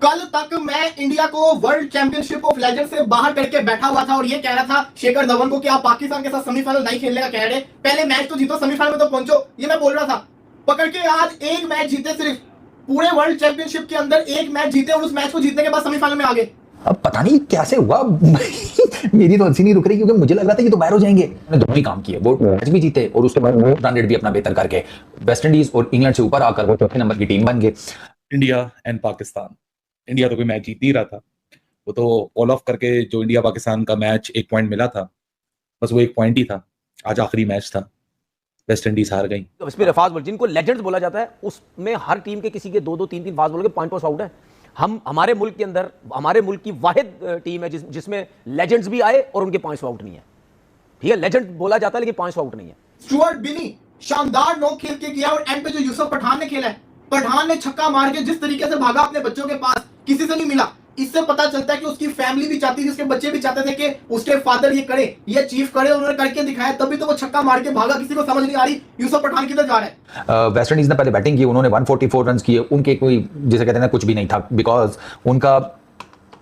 कल तक मैं इंडिया को वर्ल्ड चैंपियनशिप ऑफ लेजेंड से बाहर करके बैठा हुआ था और ये कह रहा था शेखर धवन को कि आप पाकिस्तान के साथ सेमीफाइनल नहीं खेलने का कह रहे, पहले मैच तो जीतो, सेमीफाइनल में तो पहुंचो, ये मैं बोल रहा था। पकड़ के आज एक मैच जीते, सिर्फ पूरे वर्ल्ड चैंपियनशिप के अंदर एक मैच जीते और उस मैच को जीतने के बाद सेमीफाइनल में आ गए। अब पता नहीं कैसे हुआ मेरी तो हंसी नहीं रुक रही क्योंकि मुझे लग रहा था कि तो बाहर हो जाएंगे। उन्होंने दोनों ही काम किए, वो मैच भी जीते और उसके बाद रन रेट भी अपना बेहतर करके वेस्ट इंडीज और इंग्लैंड से ऊपर आकर वो चौथे नंबर की टीम बन गए। इंडिया एंड पाकिस्तान, इंडिया तो कोई मैच जीत ही रहा था, वो तो ऑल ऑफ करके जो इंडिया पाकिस्तान का मैच 1 पॉइंट मिला था, बस वो 1 पॉइंट ही था। आज आखिरी मैच था, वेस्ट इंडीज हार गई। तो इसमें फास्ट बॉलर जिनको लेजेंड्स बोला जाता है, उसमें हर टीम के किसी के 2-2 3-3 फास्ट बॉलर के पॉइंट आउट है। हम हमारे मुल्क के अंदर हमारे मुल्क की वाहिद टीम है जिसमें लेजेंड्स भी आए और उनके 5 आउट नहीं है। ठीक है, लेजेंड बोला जाता है लेकिन 5 आउट नहीं है। स्टुअर्ट बिनी शानदार नॉक खेल के किया और एंड पे जो यूसुफ पठान ने खेला है, पठान ने छक्का मार के जिस तरीके से भागा अपने बच्चों के पास, किसी से नहीं मिला। इससे पता चलता है कि उसकी फैमिली भी चाहती थी, उसके बच्चे भी चाहते थे कि उसके फादर ये करे, ये अचीव करे, उन्होंने करके दिखाया, तभी तो वो छक्का मार के भागा। किसी को समझ नहीं आ रही यूसुफ पठान किधर जा रहा है। वेस्ट इंडीज ने पहले बैटिंग की, उन्होंने 144 रन किए, उनके कोई जिसे कहते हैं ना कुछ भी नहीं था, बिकॉज उनका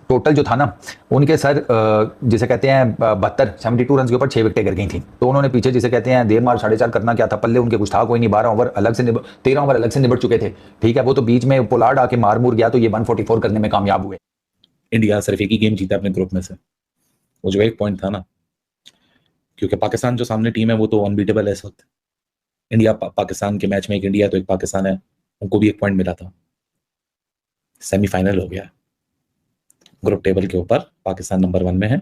टोटल जो था ना, उनके सर जिसे कहते हैं 72 रन के ऊपर 6 विकेटें गिर गई थी। तो उन्होंने पीछे जिसे कहते हैं देर मार 4.5 करना क्या था, पल्ले उनके कुछ था कोई नहीं। 13 ओवर अलग से निबट चुके थे। ठीक है, वो तो बीच में पोलार्ड आके मार मुर गया तो ये 144 करने में कामयाब हुए। इंडिया सिर्फ एक ही गेम जीता अपने ग्रुप में से, वो जो 1 पॉइंट था ना, क्योंकि पाकिस्तान जो सामने टीम है वो तो अनबीटेबल है इस वक्त। इंडिया पाकिस्तान के मैच में एक इंडिया तो एक पाकिस्तान है, उनको भी 1 पॉइंट मिला था। सेमीफाइनल हो गया, ग्रुप टेबल के ऊपर पाकिस्तान नंबर 1 में है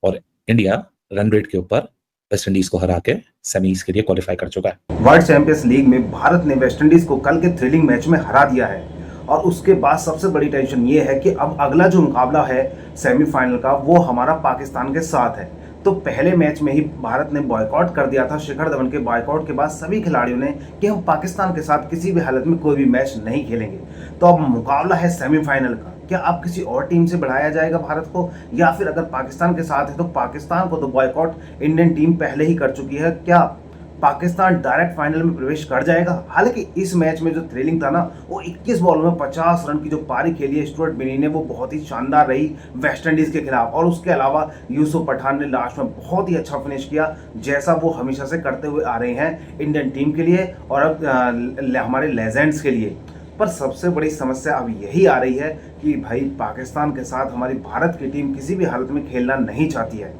और इंडिया रन रेट के ऊपर वेस्ट इंडीज को हरा के सेमीज के लिए क्वालिफाई कर चुका है। वर्ल्ड चैंपियंस लीग में भारत ने वेस्ट इंडीज को कल के थ्रिलिंग मैच में हरा दिया है और उसके बाद सबसे बड़ी टेंशन ये है कि अब अगला जो मुकाबला है सेमीफाइनल का, वो हमारा पाकिस्तान के साथ है। तो पहले मैच में ही भारत ने बॉयकॉट कर दिया था। शिखर धवन के बॉयकॉट के बाद सभी खिलाड़ियों ने कि हम पाकिस्तान के साथ किसी भी हालत में कोई भी मैच नहीं खेलेंगे। तो अब मुकाबला है सेमीफाइनल का, क्या अब किसी और टीम से बढ़ाया जाएगा भारत को, या फिर अगर पाकिस्तान के साथ है तो पाकिस्तान को तो बॉयकॉट इंडियन टीम पहले ही कर चुकी है, क्या पाकिस्तान डायरेक्ट फाइनल में प्रवेश कर जाएगा। हालांकि इस मैच में जो थ्रिलिंग था ना, वो 21 बॉल में 50 रन की जो पारी खेली है स्टुअर्ट बिनी ने, वो बहुत ही शानदार रही वेस्ट इंडीज के खिलाफ। और उसके अलावा यूसुफ पठान ने लास्ट में बहुत ही अच्छा फिनिश किया, जैसा वो हमेशा से करते हुए आ रहे हैं इंडियन टीम के लिए और अब हमारे लेजेंड्स के लिए। पर सबसे बड़ी समस्या अब यही आ रही है कि भाई पाकिस्तान के साथ हमारी भारत की टीम किसी भी हालत में खेलना नहीं चाहती है।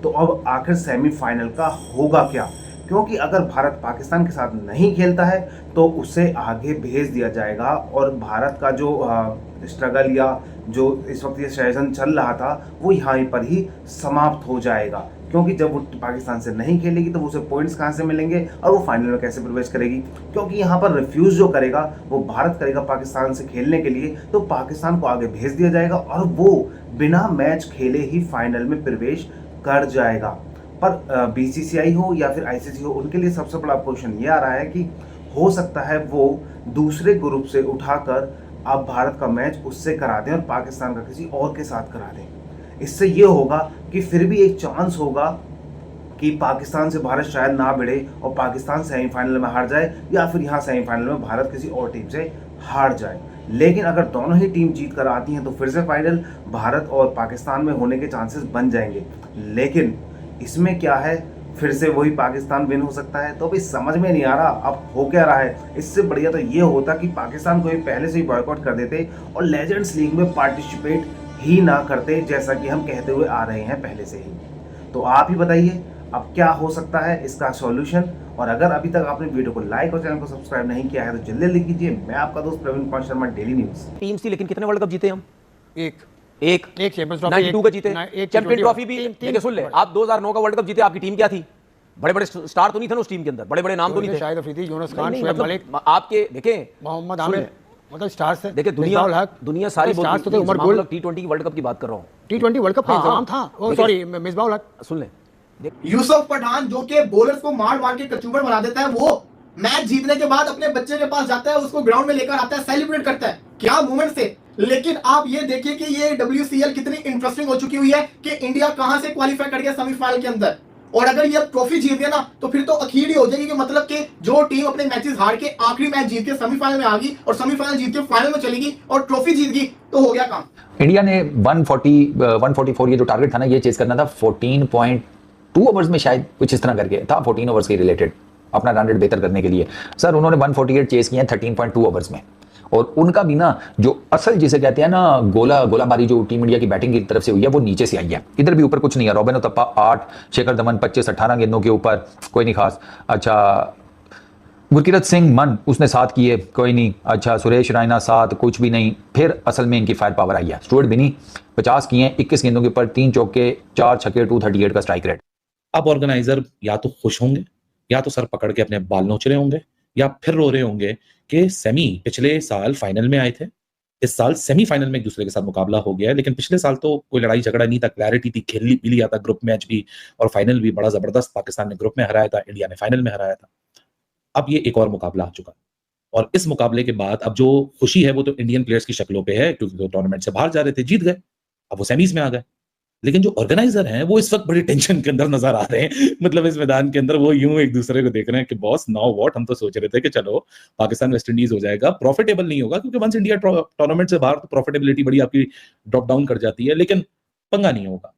तो अब आखिर सेमीफाइनल का होगा क्या, क्योंकि अगर भारत पाकिस्तान के साथ नहीं खेलता है तो उसे आगे भेज दिया जाएगा और भारत का जो स्ट्रगल या जो इस वक्त ये सेशन चल रहा था वो यहाँ पर ही समाप्त हो जाएगा। क्योंकि जब वो पाकिस्तान से नहीं खेलेगी तो उसे पॉइंट्स कहाँ से मिलेंगे और वो फाइनल में कैसे प्रवेश करेगी। क्योंकि यहाँ पर रिफ्यूज़ जो करेगा वो भारत करेगा पाकिस्तान से खेलने के लिए, तो पाकिस्तान को आगे भेज दिया जाएगा और वो बिना मैच खेले ही फाइनल में प्रवेश कर जाएगा। पर बीसीसीआई हो या फिर आईसीसी हो, उनके लिए सबसे बड़ा क्वेश्चन ये आ रहा है कि हो सकता है वो दूसरे ग्रुप से उठाकर अब भारत का मैच उससे करा दें और पाकिस्तान का किसी और के साथ करा दें। इससे ये होगा कि फिर भी एक चांस होगा कि पाकिस्तान से भारत शायद ना भिड़े और पाकिस्तान सेमीफाइनल में हार जाए, या फिर यहाँ सेमीफाइनल में भारत किसी और टीम से हार जाए। लेकिन अगर दोनों ही टीम जीत कर आती हैं तो फिर से फाइनल भारत और पाकिस्तान में होने के चांसेस बन जाएंगे। लेकिन इसमें क्या है, फिर से वही पाकिस्तान विन हो सकता है। तो अभी समझ में नहीं आ रहा अब हो क्या रहा है। इससे बढ़िया तो ये होता कि पाकिस्तान को पहले से ही बॉयकॉट कर देते और लेजेंड्स लीग में पार्टिसिपेट ही ना करते, जैसा कि हम कहते हुए आ रहे हैं पहले से ही। तो आप ही बताइए अब क्या हो सकता है इसका सॉल्यूशन। और अगर अभी तक आपने वीडियो को लाइक और चैनल को सब्सक्राइब नहीं किया है तो जल्दी जल्दी कीजिए। मैं आपका दोस्त Praveen Kumar Sharma, daily news. Team थी लेकिन कितने वर्ल्ड कप जीते हम? एक चैंपियंस ट्रॉफी, 92 का जीते, चैंपियन ट्रॉफी भी। देखिए सुन ले, आप 2009 का वर्ल्ड कप जीते, आपकी टीम क्या थी? बड़े बड़े स्टार तो नहीं थे ना उस टीम के अंदर, बड़े बड़े नाम तो नहीं थे। शाहिद अफरीदी, यूनुस खान, नहीं, शुएब मतलब मलिक, आपके देखें मोहम्मद आमिर, मतलब स्टार्स थे। देखिए दुनिया सारी स्टार्स तो थे। Umar Gul, T20 world cup की बात कर रहा हूं। T20 वर्ल्ड कप का इंतजाम था। ओ सॉरी, मिसबाह हक। सुन ले, यूसुफ पठान जो कि बॉलर्स को मार मार के कचूबर बना देता है, वो मैच जीतने के बाद अपने बच्चे के पास जाता है, उसको ग्राउंड में लेकर आता है, सेलिब्रेट करता है, क्या मूवमेंट से। लेकिन आप ये देखिए कि ये WCL कितनी इंटरेस्टिंग हो चुकी हुई है कि इंडिया कहां से क्वालिफाई कर गया सेमीफाइनल के अंदर। और अगर ये ट्रॉफी जीत गया ना तो फिर तो अखीर ही हो जाएगी कि मतलब कि जो टीम अपने मैचेस हार के आखिरी मैच जीत के सेमीफाइनल में आ गई और सेमीफाइनल जीत के फाइनल में चलेगी और ट्रॉफी जीत गई तो हो गया काम। इंडिया ने 144 ये जो टारगेट था ना, ये चेज करना था 14.2 ओवर्स में, शायद कुछ इस तरह करके था, 14 ओवर्स के रिलेटेड अपना रन रेट बेहतर करने के लिए। सर उन्होंने 148 चेज किए हैं 13.2 ओवर्स में, और उनका भी ना जो असल जिसे कहते हैं ना गोलाबारी जो टीम इंडिया की बैटिंग की तरफ से हुई है वो नीचे से आई है, इधर भी ऊपर कुछ नहीं है। रॉबिन उथप्पा 8, शेखर धवन 25-18 गेंदों के ऊपर, कोई नहीं खास। अच्छा गुरकीरत सिंह मन उसने 7 किए, कोई नहीं। अच्छा सुरेश रैना 7, कुछ भी नहीं। फिर असल में इनकी फायर पावर आई है। स्टुअर्ट बिनी 50 किए 21 गेंदों के ऊपर, 3 चौके 4 छक्के, 238 का स्ट्राइक रेट। अब ऑर्गेनाइजर या तो खुश होंगे या तो सर पकड़ के अपने बाल नोच रहे होंगे या फिर रो रहे होंगे कि सेमी पिछले साल फाइनल में आए थे, इस साल सेमीफाइनल में एक दूसरे के साथ मुकाबला हो गया है, लेकिन पिछले साल तो कोई लड़ाई झगड़ा नहीं था, क्लैरिटी थी, खेल भी लिया था, ग्रुप मैच भी और फाइनल भी बड़ा जबरदस्त पाकिस्तान ने ग्रुप में हराया था, इंडिया ने फाइनल में हराया था। अब ये एक और मुकाबला आ चुका और इस मुकाबले के बाद अब जो खुशी है वो तो इंडियन प्लेयर्स की शक्लों पे है, क्योंकि वो टूर्नामेंट से बाहर जा रहे थे, जीत गए, अब वो सेमीज में आ गए। लेकिन जो ऑर्गेनाइजर हैं वो इस वक्त बड़ी टेंशन के अंदर नजर आ रहे हैं। मतलब इस मैदान के अंदर वो यूं एक दूसरे को देख रहे हैं कि बॉस नाउ व्हाट, हम तो सोच रहे थे कि चलो पाकिस्तान वेस्ट इंडीज हो जाएगा, प्रॉफिटेबल नहीं होगा, क्योंकि वंस इंडिया टूर्नामेंट से बाहर तो प्रॉफिटेबिलिटी बड़ी आपकी ड्रॉप डाउन कर जाती है, लेकिन पंगा नहीं होगा।